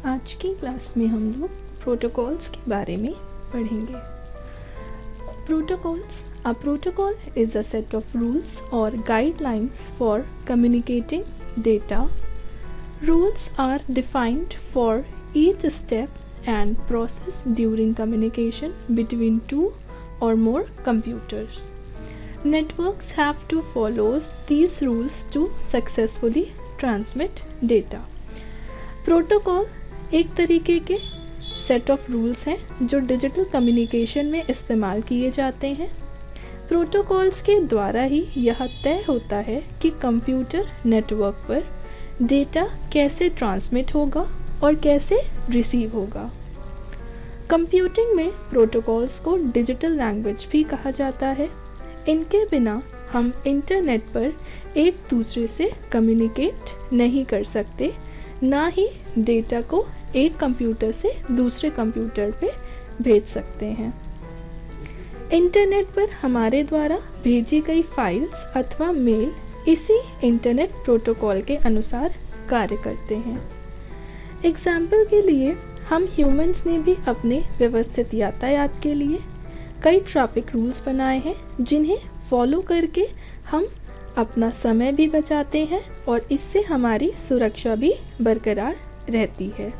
आज की क्लास में हम लोग प्रोटोकॉल्स के बारे में पढ़ेंगे। Protocols, a protocol is a set of rules और guidelines for communicating data. Rules are defined for each step and process during communication between two or more computers. Networks have to follow these rules to successfully transmit data. Protocol एक तरीके के set of rules हैं जो digital communication में इस्तेमाल किए जाते हैं। प्रोटोकॉल्स के द्वारा ही यह तय होता है कि कंप्यूटर नेटवर्क पर डेटा कैसे ट्रांसमिट होगा और कैसे रिसीव होगा। कंप्यूटिंग में प्रोटोकॉल्स को डिजिटल लैंग्वेज भी कहा जाता है। इनके बिना हम इंटरनेट पर एक दूसरे से कम्युनिकेट नहीं कर सकते, ना ही डेटा को एक कंप्यूटर से दूसरे कंप्यूटर पे भेज सकते हैं। इंटरनेट पर हमारे द्वारा भेजी गई फाइल्स अथवा मेल इसी इंटरनेट प्रोटोकॉल के अनुसार कार्य करते हैं। एग्जाम्पल के लिए हम ह्यूमंस ने भी अपने व्यवस्थित यातायात के लिए कई ट्रैफिक रूल्स बनाए हैं, जिन्हें फॉलो करके हम अपना समय भी बचाते हैं और इससे हमारी सुरक्षा भी बरकरार रहती है।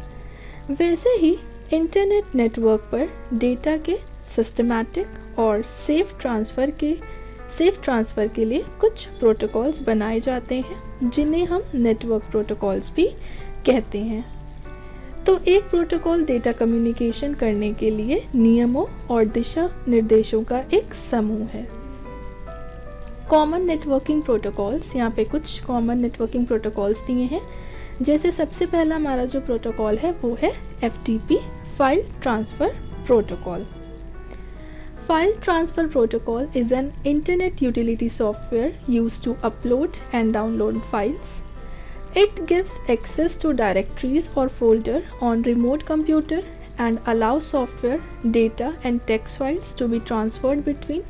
वैसे ही इंटरनेट नेटवर्क पर डेटा के सिस्टमैटिक और सेफ ट्रांसफ़र के लिए कुछ प्रोटोकॉल्स बनाए जाते हैं, जिन्हें हम नेटवर्क प्रोटोकॉल्स भी कहते हैं। तो एक प्रोटोकॉल डेटा कम्युनिकेशन करने के लिए नियमों और दिशा निर्देशों का एक समूह है। कॉमन नेटवर्किंग प्रोटोकॉल्स, यहाँ पे कुछ कॉमन नेटवर्किंग प्रोटोकॉल्स दिए हैं। जैसे सबसे पहला हमारा जो प्रोटोकॉल है वो है FTP, file transfer protocol. File Transfer Protocol is an internet utility software used to upload and download files. It gives access to directories or folder on remote computer and allows software, data and text files to be transferred between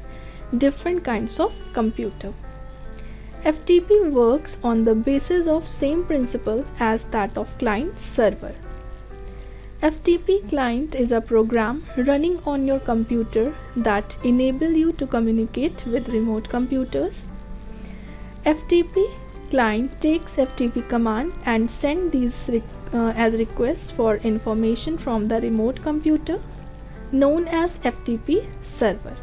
different kinds of computer. FTP works on the basis of same principle as that of client server. FTP client is a program running on your computer that enable you to communicate with remote computers. FTP client takes FTP command and send these as requests for information from the remote computer known as FTP server.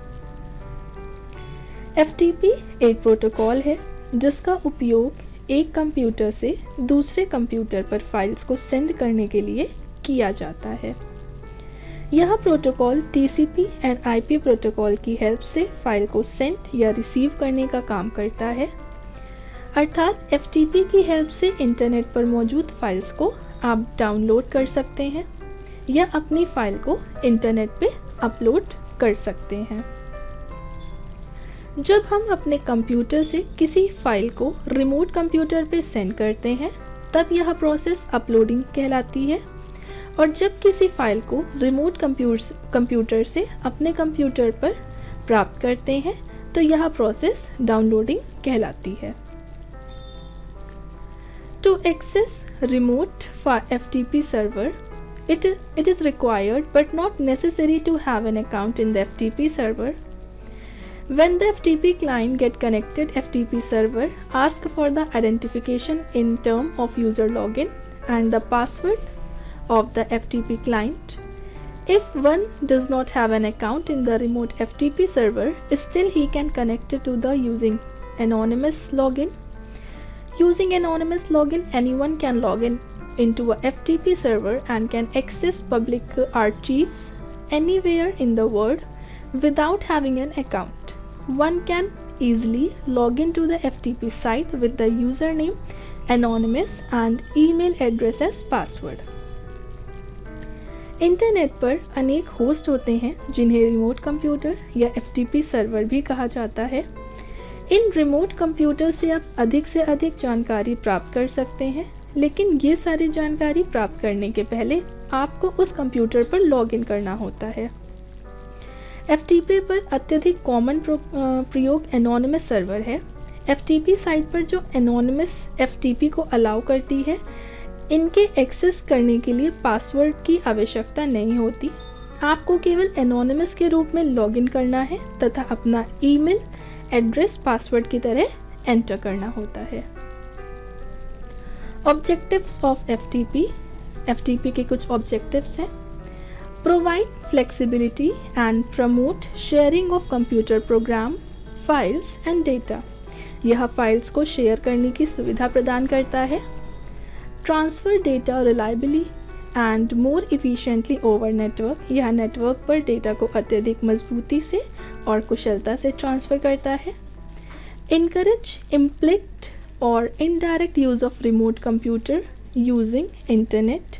FTP एक protocol है जिसका उपयोग एक computer से दूसरे computer पर files को send करने के लिए किया जाता है। यह protocol TCP and IP protocol की हेल्प से फाइल को सेंड या रिसीव करने का काम करता है। अर्थात FTP की हेल्प से इंटरनेट पर मौजूद फाइल्स को आप डाउनलोड कर सकते हैं या अपनी फाइल को इंटरनेट पे अपलोड कर सकते हैं। जब हम अपने कंप्यूटर से किसी फाइल को रिमोट कंप्यूटर पे सेंड करते हैं, तब यह प्रोसेस अपलोडिंग कहलाती है, और जब किसी फाइल को रिमोट कंप्यूटर से अपने कंप्यूटर पर प्राप्त करते हैं तो यह प्रोसेस डाउनलोडिंग कहलाती है। To access remote FTP server, it is required but not necessary to have an account in the FTP server. When the FTP client get connected, FTP server ask for the identification in term of user login and the password of the FTP client. If one does not have an account in the remote FTP server, still he can connect it to the using anonymous login. Using anonymous login, anyone can log into a FTP server and can access public archives anywhere in the world without having an account. One can easily log into the FTP site with the username anonymous and email address as password. Internet पर अनेक host होते हैं जिन्हें remote computer या FTP server भी कहा जाता है। इन रिमोट कंप्यूटर से आप अधिक से अधिक जानकारी प्राप्त कर सकते हैं, लेकिन ये सारी जानकारी प्राप्त करने के पहले आपको उस कंप्यूटर पर लॉगिन करना होता है। FTP पर अत्यधिक कॉमन प्रयोग एनोनिमस सर्वर है। FTP साइट पर जो एनोनिमस FTP को अलाउ करती है, इनके एक्सेस करने के लिए पासवर्ड की आवश्यकता नहीं होती। आपको केवल एनोनिमस के रूप में लॉगिन करना है तथा अपना ईमेल एड्रेस पासवर्ड की तरह एंटर करना होता है। ऑब्जेक्टिव्स ऑफ एफटीपी के कुछ ऑब्जेक्टिव्स हैं। Provide flexibility and promote sharing of computer program, files and data. यह फाइल्स को शेयर करने की सुविधा प्रदान करता है। Transfer data reliably and more efficiently over network. यह नेटवर्क पर डेटा को अत्यधिक मजबूती से और कुशलता से ट्रांसफ़र करता है। इनकरेज इम्प्लिक्ट और indirect use of remote computer using internet.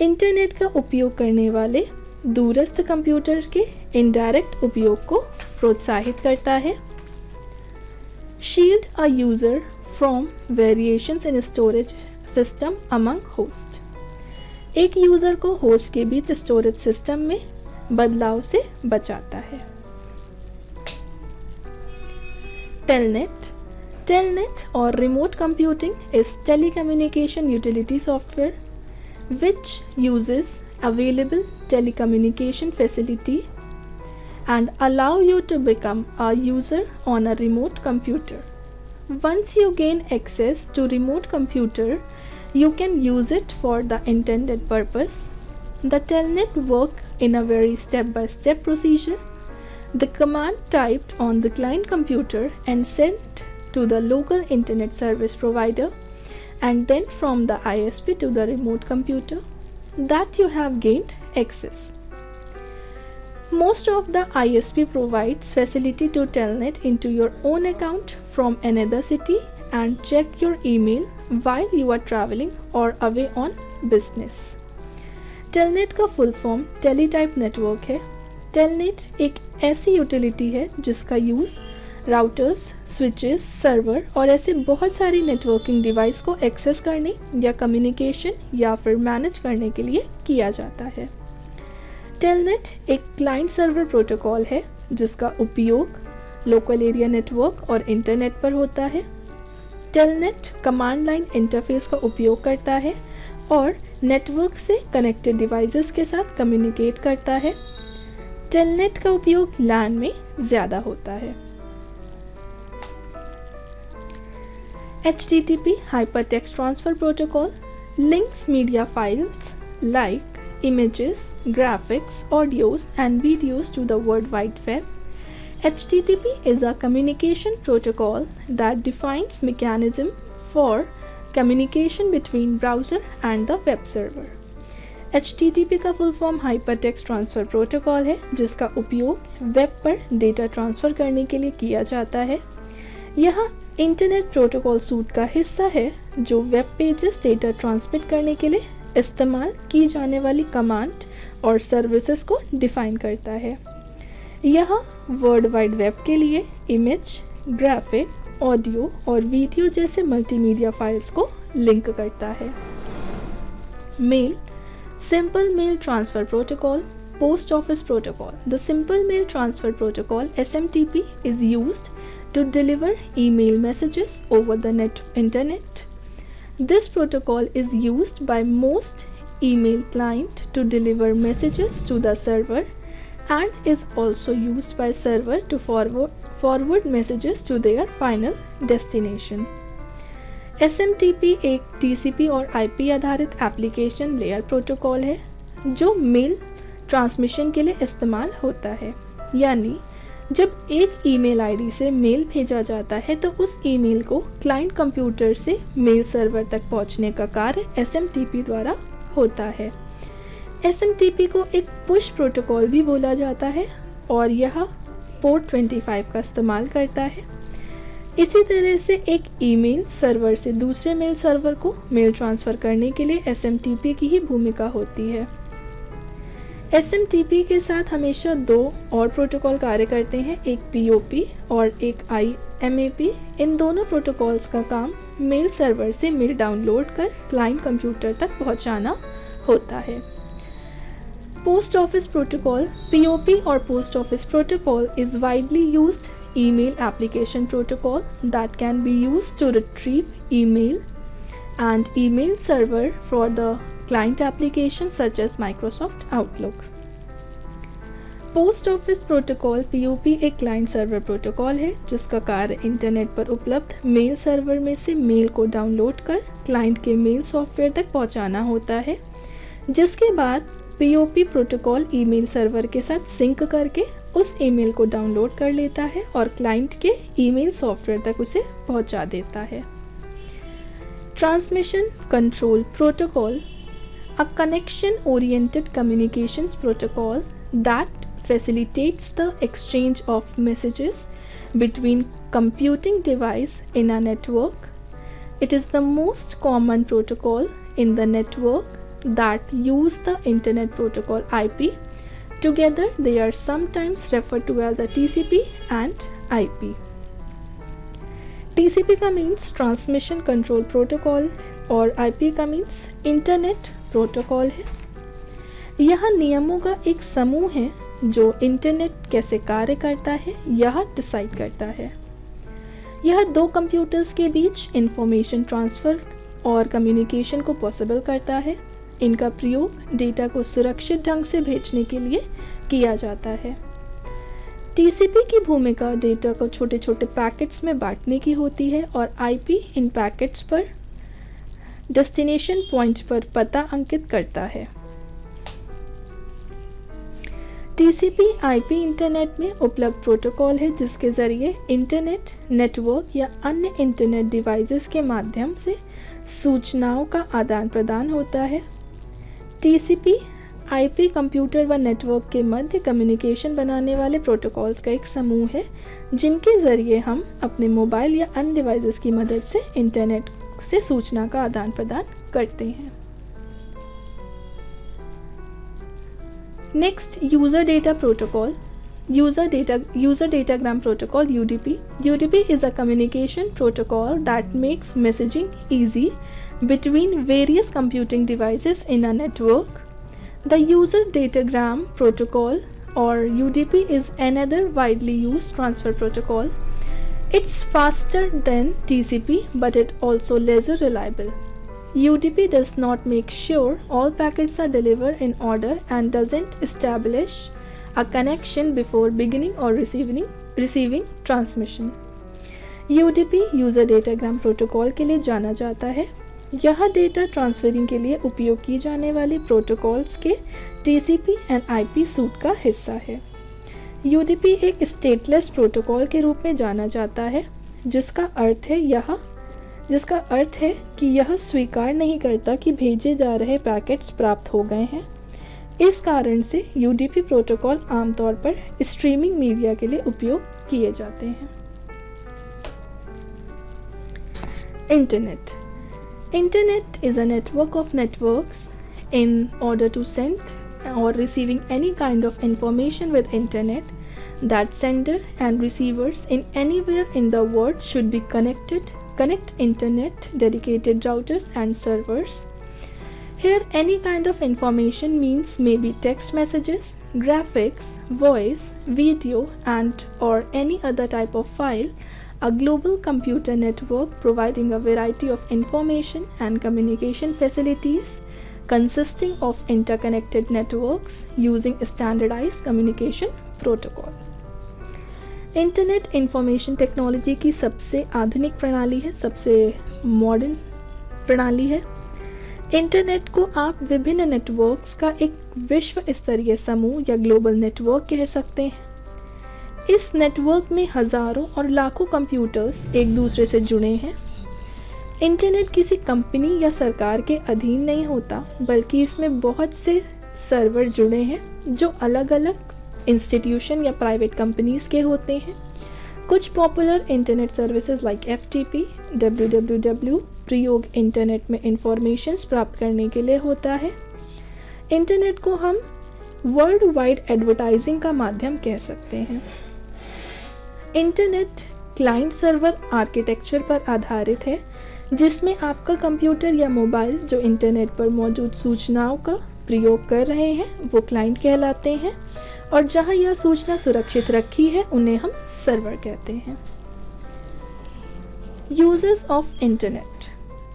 Internet का उपयोग करने वाले दूरस्थ कंप्यूटर के इनडायरेक्ट उपयोग को प्रोत्साहित करता है। Shield a user from variations in storage system among host. एक यूज़र को होस्ट के बीच स्टोरेज सिस्टम में बदलाव से बचाता है। Telnet or remote computing is telecommunication utility software which uses available telecommunication facility and allow you to become a user on a remote computer. Once you gain access to remote computer, you can use it for the intended purpose. The telnet work in a very step-by-step procedure. The command typed on the client computer and sent to the local internet service provider, and then from the ISP to the remote computer that you have gained access. Most of the ISP provides facility to telnet into your own account from another city and check your email while you are traveling or away on business. Telnet का full form teletype network है। Telnet एक ऐसी utility है जिसका use routers, switches, server और ऐसे बहुत सारी नेटवर्किंग डिवाइस को एक्सेस करने या कम्युनिकेशन या फिर मैनेज करने के लिए किया जाता है। टेलनेट एक क्लाइंट सर्वर प्रोटोकॉल है जिसका उपयोग लोकल एरिया नेटवर्क और इंटरनेट पर होता है। टेलनेट कमांड लाइन इंटरफेस का उपयोग करता है और नेटवर्क से कनेक्टेड डिवाइसेस के साथ कम्युनिकेट करता है। टेलनेट का उपयोग लैन में ज़्यादा होता है। HTTP Hypertext Transfer Protocol links media files like images, graphics, audios and videos to the World Wide Web. HTTP is a communication protocol that defines mechanism for communication between browser and the web server. HTTP का full form hypertext transfer protocol है जिसका उपयोग web पर data transfer करने के लिए किया जाता है। यह इंटरनेट प्रोटोकॉल सूट का हिस्सा है जो वेब पेजेस डेटा ट्रांसमिट करने के लिए इस्तेमाल की जाने वाली कमांड और सर्विसेज को डिफ़ाइन करता है। यह वर्ल्ड वाइड वेब के लिए इमेज, ग्राफिक, ऑडियो और वीडियो जैसे मल्टीमीडिया फाइल्स को लिंक करता है। Mail, Simple Mail Transfer Protocol, Post Office Protocol. The Simple Mail Transfer Protocol (SMTP) is used to deliver email messages over the internet. This protocol is used by most email clients to deliver messages to the server and is also used by server to forward messages to their final destination. SMTP एक TCP और IP आधारित application layer protocol है जो mail transmission के लिए इस्तेमाल होता है। यानी जब एक ईमेल आईडी से मेल भेजा जाता है तो उस ईमेल को क्लाइंट कंप्यूटर से मेल सर्वर तक पहुंचने का कार्य SMTP द्वारा होता है। SMTP को एक पुश प्रोटोकॉल भी बोला जाता है और यह पोर्ट 25 का इस्तेमाल करता है। इसी तरह से एक ईमेल सर्वर से दूसरे मेल सर्वर को मेल ट्रांसफ़र करने के लिए SMTP की ही भूमिका होती है। SMTP के साथ हमेशा दो और प्रोटोकॉल कार्य करते हैं, एक POP और एक IMAP। इन दोनों प्रोटोकॉल्स का काम मेल सर्वर से मेल डाउनलोड कर क्लाइंट कंप्यूटर तक पहुंचाना होता है। पोस्ट ऑफिस प्रोटोकॉल, POP और post office protocol is widely used email application protocol that can be used to retrieve email, and email server for the client application such as Microsoft Outlook. Post office protocol POP एक client server protocol है जिसका कार्य internet पर उपलब्ध mail server में से mail को download कर क्लाइंट के मेल सॉफ्टवेयर तक पहुंचाना होता है, जिसके बाद POP प्रोटोकॉल ईमेल सर्वर के साथ सिंक करके उस ईमेल को डाउनलोड कर लेता है और क्लाइंट के ईमेल सॉफ्टवेयर तक उसे पहुंचा देता है। Transmission control protocol, a connection oriented communications protocol that facilitates the exchange of messages between computing device in a network. It is the most common protocol in the network that use the Internet Protocol IP. Together, they are sometimes referred to as a TCP and IP. TCP का means Transmission Control Protocol और IP का means Internet Protocol है। यह नियमों का एक समूह है जो इंटरनेट कैसे कार्य करता है यह डिसाइड करता है। यह दो कंप्यूटर्स के बीच इंफॉर्मेशन ट्रांसफ़र और कम्युनिकेशन को पॉसिबल करता है। इनका प्रयोग डेटा को सुरक्षित ढंग से भेजने के लिए किया जाता है। TCP की भूमिका डेटा को छोटे छोटे पैकेट्स में बांटने की होती है और IP इन पैकेट्स पर डेस्टिनेशन पॉइंट पर पता अंकित करता है। TCP IP इंटरनेट में उपलब्ध प्रोटोकॉल है जिसके ज़रिए इंटरनेट नेटवर्क या अन्य इंटरनेट डिवाइसेस के माध्यम से सूचनाओं का आदान प्रदान होता है। TCP IP कंप्यूटर व नेटवर्क के मध्य कम्युनिकेशन बनाने वाले प्रोटोकॉल्स का एक समूह है जिनके ज़रिए हम अपने मोबाइल या अन्य डिवाइसेस की मदद से इंटरनेट से सूचना का आदान प्रदान करते हैं। Next, user data protocol, user datagram protocol UDP. UDP is a communication protocol that makes messaging easy between various computing devices in a network. The user datagram protocol or UDP is another widely used transfer protocol. It's faster than TCP, but it also lesser reliable. UDP does not make sure all packets are delivered in order and doesn't establish a connection before beginning or receiving transmission. UDP user datagram protocol के लिए जाना जाता है। यह data transferring के लिए उपयोग की जाने वाली प्रोटोकॉल्स के TCP एंड IP सूट का हिस्सा है। UDP एक स्टेटलेस प्रोटोकॉल के रूप में जाना जाता है जिसका अर्थ है कि यह स्वीकार नहीं करता कि भेजे जा रहे पैकेट्स प्राप्त हो गए हैं। इस कारण से UDP प्रोटोकॉल आमतौर पर स्ट्रीमिंग मीडिया के लिए उपयोग किए जाते हैं। Internet is a network of networks. In order to send or receiving any kind of information with internet, that sender and receivers in anywhere in the world should be connect internet dedicated routers and servers. Here any kind of information means maybe text messages, graphics, voice, video and or any other type of file. A global computer network providing a variety of information and communication facilities consisting of interconnected networks using standardized communication protocol. Internet information technology की सबसे आधुनिक प्रणाली है, सबसे modern प्रणाली है। Internet को आप विभिन्न नेटवर्क्स का एक विश्व स्तरीय समूह या ग्लोबल नेटवर्क कह सकते हैं। इस नेटवर्क में हज़ारों और लाखों कंप्यूटर्स एक दूसरे से जुड़े हैं। इंटरनेट किसी कंपनी या सरकार के अधीन नहीं होता, बल्कि इसमें बहुत से सर्वर जुड़े हैं जो अलग अलग इंस्टीट्यूशन या प्राइवेट कंपनीज़ के होते हैं। कुछ popular internet services like FTP, www प्रयोग इंटरनेट में इंफॉर्मेशंस प्राप्त करने के लिए होता है। इंटरनेट को हम वर्ल्ड वाइड एडवर्टाइजिंग का माध्यम कह सकते हैं। इंटरनेट क्लाइंट सर्वर आर्किटेक्चर पर आधारित है जिसमें आपका कंप्यूटर या मोबाइल जो इंटरनेट पर मौजूद सूचनाओं का प्रयोग कर रहे हैं वो क्लाइंट कहलाते हैं और जहां यह सूचना सुरक्षित रखी है उन्हें हम सर्वर कहते हैं। Uses of internet.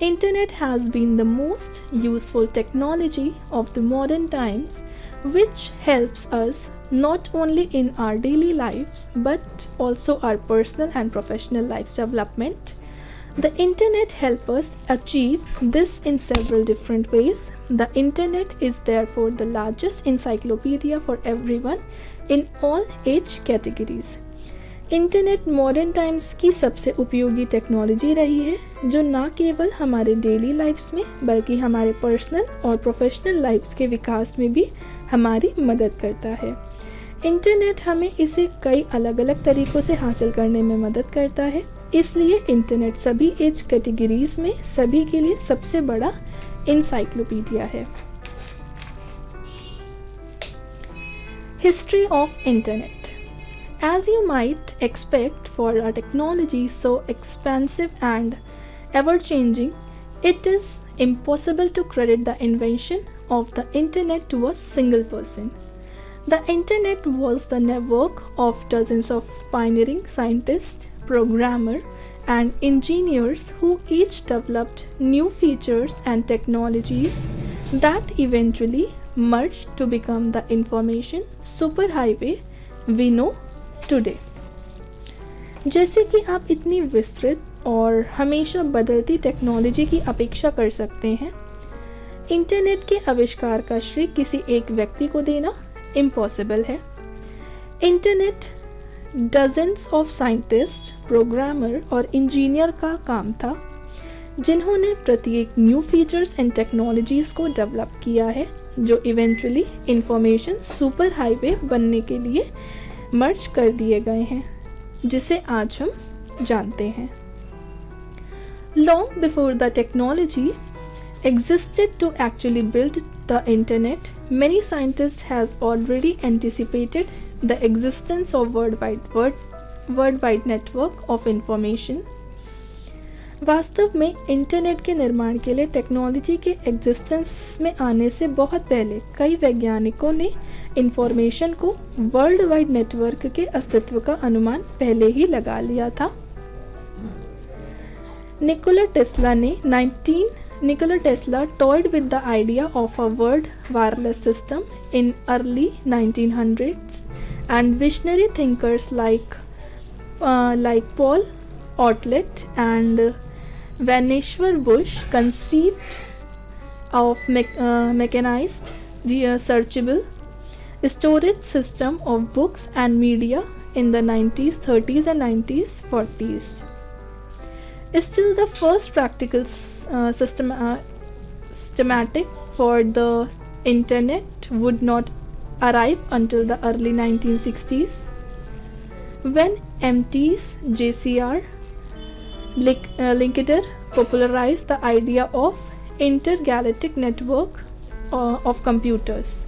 Internet has been the most useful technology of the modern times, which helps us not only in our daily lives but also our personal and professional lives development. The internet helps us achieve this in several different ways. The internet is therefore the largest encyclopedia for everyone in all age categories. Internet modern times की सबसे उपयोगी technology रही है जो ना केवल हमारे daily lifes में बल्कि हमारे पर्सनल और प्रोफेशनल लाइफ्स के विकास में भी हमारी मदद करता है। इंटरनेट हमें इसे कई अलग अलग तरीक़ों से हासिल करने में मदद करता है, इसलिए इंटरनेट सभी एज कैटेगरीज में सभी के लिए सबसे बड़ा इंसाइक्लोपीडिया है। History of internet. As you might expect for a technology so expansive and ever-changing, it is impossible to credit the invention of the internet to a single person. The internet was the network of dozens of pioneering scientists, programmers, and engineers who each developed new features and technologies that eventually merged to become the information superhighway we know today. जैसे कि आप इतनी विस्तृत और हमेशा बदलती technology की अपेक्षा कर सकते हैं, इंटरनेट के आविष्कार का श्रेय किसी एक व्यक्ति को देना इम्पॉसिबल है। Internet dozens of scientist, programmer और इंजीनियर का काम था जिन्होंने प्रत्येक न्यू फीचर्स एंड टेक्नोलॉजीज़ को डेवलप किया है जो इवेंचुअली इंफॉर्मेशन सुपर हाईवे बनने के लिए मर्ज कर दिए गए हैं, जिसे आज हम जानते हैं। Long before the technology existed to actually build the internet, many scientists has already anticipated the existence of worldwide network of information. वास्तव में इंटरनेट के निर्माण के लिए टेक्नोलॉजी के एग्जिस्टेंस में आने से बहुत पहले कई वैज्ञानिकों ने इंफॉर्मेशन को वर्ल्ड वाइड नेटवर्क के अस्तित्व का अनुमान पहले ही लगा लिया था। Nikola Tesla toyed with the idea of a world wireless system in early 1900s, and visionary thinkers like Paul Otlet and Vannevar Bush conceived of mechanized searchable storage system of books and media in the 90s, 30s and 90s, 40s. Still, the first practical systematic for the internet would not arrive until the early 1960s, when MT's JCR Linkeder popularized the idea of intergalactic network of computers.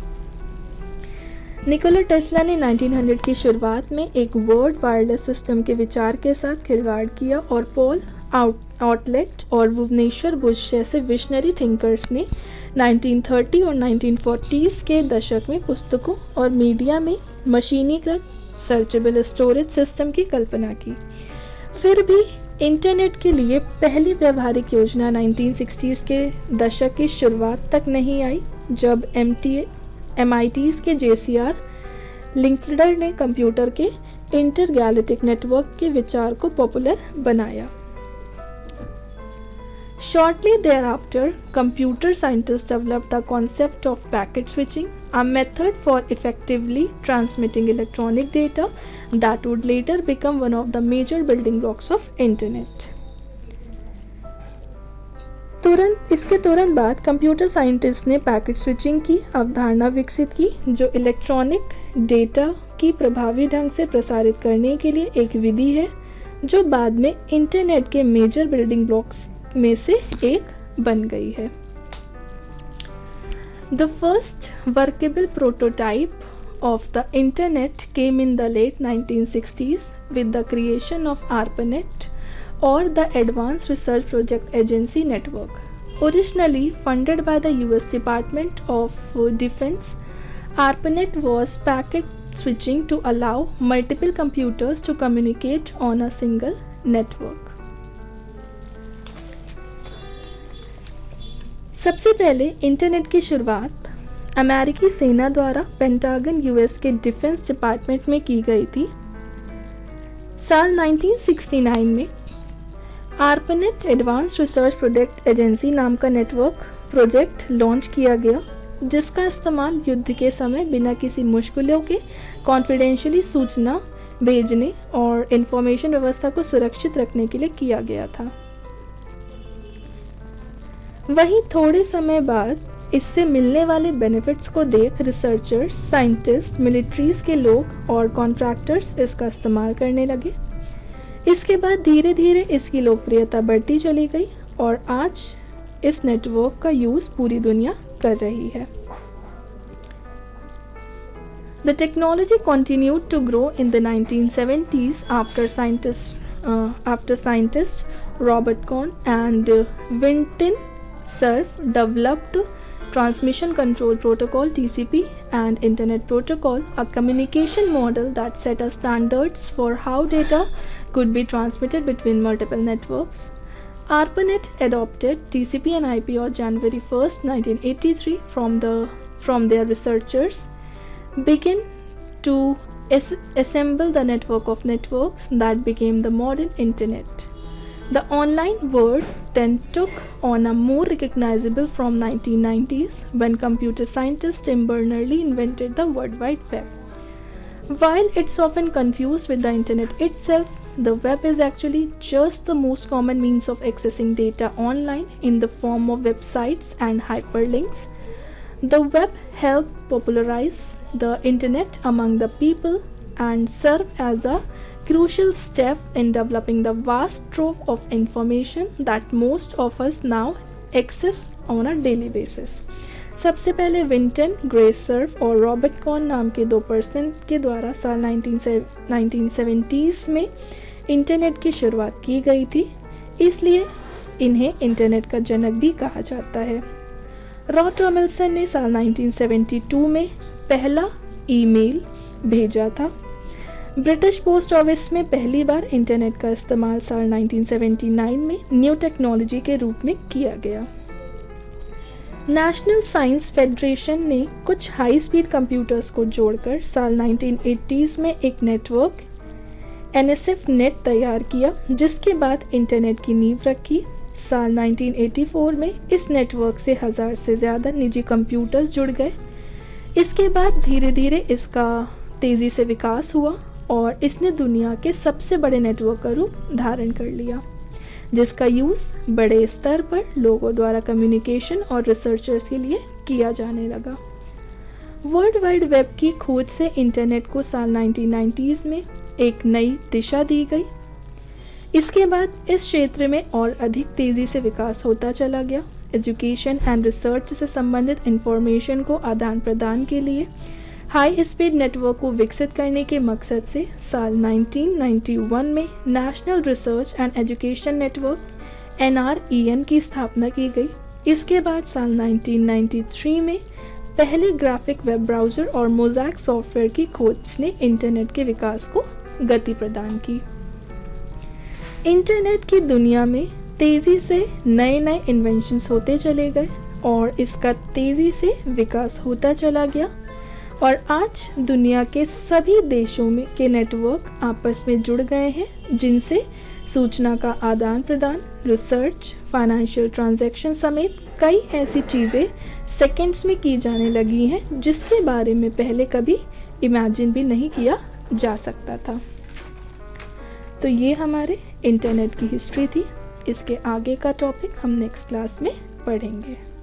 Nikola Tesla ने 1900 की शुरुआत में एक world wireless system के विचार के साथ खिलवाड़ किया और पॉल आउटलेट और वुवनेश्वर बुश जैसे विशनरी थिंकर्स ने 1930 और 1940s के दशक में पुस्तकों और मीडिया में मशीनीकृत सर्चेबल स्टोरेज सिस्टम की कल्पना की। फिर भी इंटरनेट के लिए पहली व्यावहारिक योजना 1960s के दशक की शुरुआत तक नहीं आई, जब MIT's के JCR लिंकलर ने कंप्यूटर के इंटरगैलेक्टिक नेटवर्क के विचार को पॉपुलर बनाया। Shortly thereafter, computer scientists developed the concept of packet switching, a method for effectively transmitting electronic data that would later become one of the major building blocks of Internet. इसके तुरंत बाद computer scientist ने packet switching की अवधारणा विकसित की, जो electronic data की प्रभावी ढंग से प्रसारित करने के लिए एक विधि है जो बाद में इंटरनेट के मेजर बिल्डिंग ब्लॉक्स में से एक बन गई है। The first workable prototype of the internet came in the late 1960s with the creation of ARPANET, or the Advanced Research Project Agency Network. Originally funded by the US Department of Defense, ARPANET was packet switching to allow multiple computers to communicate on a single network. सबसे पहले internet की शुरुआत अमेरिकी सेना द्वारा pentagon US के defence department में की गई थी। साल 1969 में ARPANET advance research project agency नाम का नेटवर्क प्रोजेक्ट लॉन्च किया गया, जिसका इस्तेमाल युद्ध के समय बिना किसी मुश्किलों के कॉन्फिडेंशियली सूचना भेजने और इंफॉर्मेशन व्यवस्था को सुरक्षित रखने के लिए किया गया था। वहीं थोड़े समय बाद इससे मिलने वाले बेनिफिट्स को देख रिसर्चर्स, साइंटिस्ट, मिलिट्रीज के लोग और कॉन्ट्रैक्टर्स इसका इस्तेमाल करने लगे। इसके बाद धीरे धीरे इसकी लोकप्रियता बढ़ती चली गई और आज इस नेटवर्क का यूज़ पूरी दुनिया कर रही है। The technology continued to grow in the 1970s after scientists Robert Kohn and Winton Cerf developed Transmission Control Protocol (TCP) and Internet Protocol, a communication model that set a standards for how data could be transmitted between multiple networks. ARPANET adopted TCP and IP on January 1st, 1983 from their researchers began to assemble the network of networks that became the modern internet. The online world then took on a more recognizable from 1990s when computer scientist Tim Berners-Lee invented the World Wide Web. While it's often confused with the internet itself, the web is actually just the most common means of accessing data online in the form of websites and hyperlinks. The web helped popularize the internet among the people and serve as a crucial step in developing the vast trove of information that most of us now access on a daily basis. सबसे पहले Vinton grey Surf और Robert cone नाम के 2 person के द्वारा साल 1970s में internet की शुरुआत की गई थी, इसलिए इन्हें इंटरनेट का जनक भी कहा जाता है। रॉ टॉमिल्सन ने साल 1972 में पहला ईमेल भेजा था। ब्रिटिश पोस्ट ऑफिस में पहली बार इंटरनेट का इस्तेमाल साल 1979 में न्यू टेक्नोलॉजी के रूप में किया गया। नेशनल साइंस फेडरेशन ने कुछ हाई स्पीड कंप्यूटर्स को जोड़कर साल 1980s में एक नेटवर्क NSF नेट तैयार किया, जिसके बाद इंटरनेट की नींव रखी। साल 1984 में इस नेटवर्क से 1000 से ज़्यादा निजी कंप्यूटर्स जुड़ गए। इसके बाद धीरे धीरे इसका तेज़ी से विकास हुआ और इसने दुनिया के सबसे बड़े नेटवर्क का रूप धारण कर लिया, जिसका यूज़ बड़े स्तर पर लोगों द्वारा कम्युनिकेशन और रिसर्चर्स के लिए किया जाने लगा। वर्ल्ड वाइड वेब की खोज से इंटरनेट को साल 1990s में एक नई दिशा दी गई। इसके बाद इस क्षेत्र में और अधिक तेज़ी से विकास होता चला गया। एजुकेशन एंड रिसर्च से संबंधित इंफॉर्मेशन को आदान प्रदान के लिए हाई स्पीड नेटवर्क को विकसित करने के मकसद से साल 1991 में national research and education network NREN की स्थापना की गई। इसके बाद साल 1993 में पहले ग्राफिक वेब ब्राउज़र और मोज़ैक सॉफ्टवेयर की खोज ने इंटरनेट के विकास को गति प्रदान की। इंटरनेट की दुनिया में तेज़ी से नए नए इन्वेंशंस होते चले गए और इसका तेज़ी से विकास होता चला गया और आज दुनिया के सभी देशों में के नेटवर्क आपस में जुड़ गए हैं, जिनसे सूचना का आदान प्रदान, रिसर्च, फाइनेंशियल ट्रांजैक्शन समेत कई ऐसी चीज़ें सेकंड्स में की जाने लगी हैं जिसके बारे में पहले कभी इमेजिन भी नहीं किया जा सकता था। तो ये हमारे इंटरनेट की हिस्ट्री थी। इसके आगे का टॉपिक हम नेक्स्ट क्लास में पढ़ेंगे।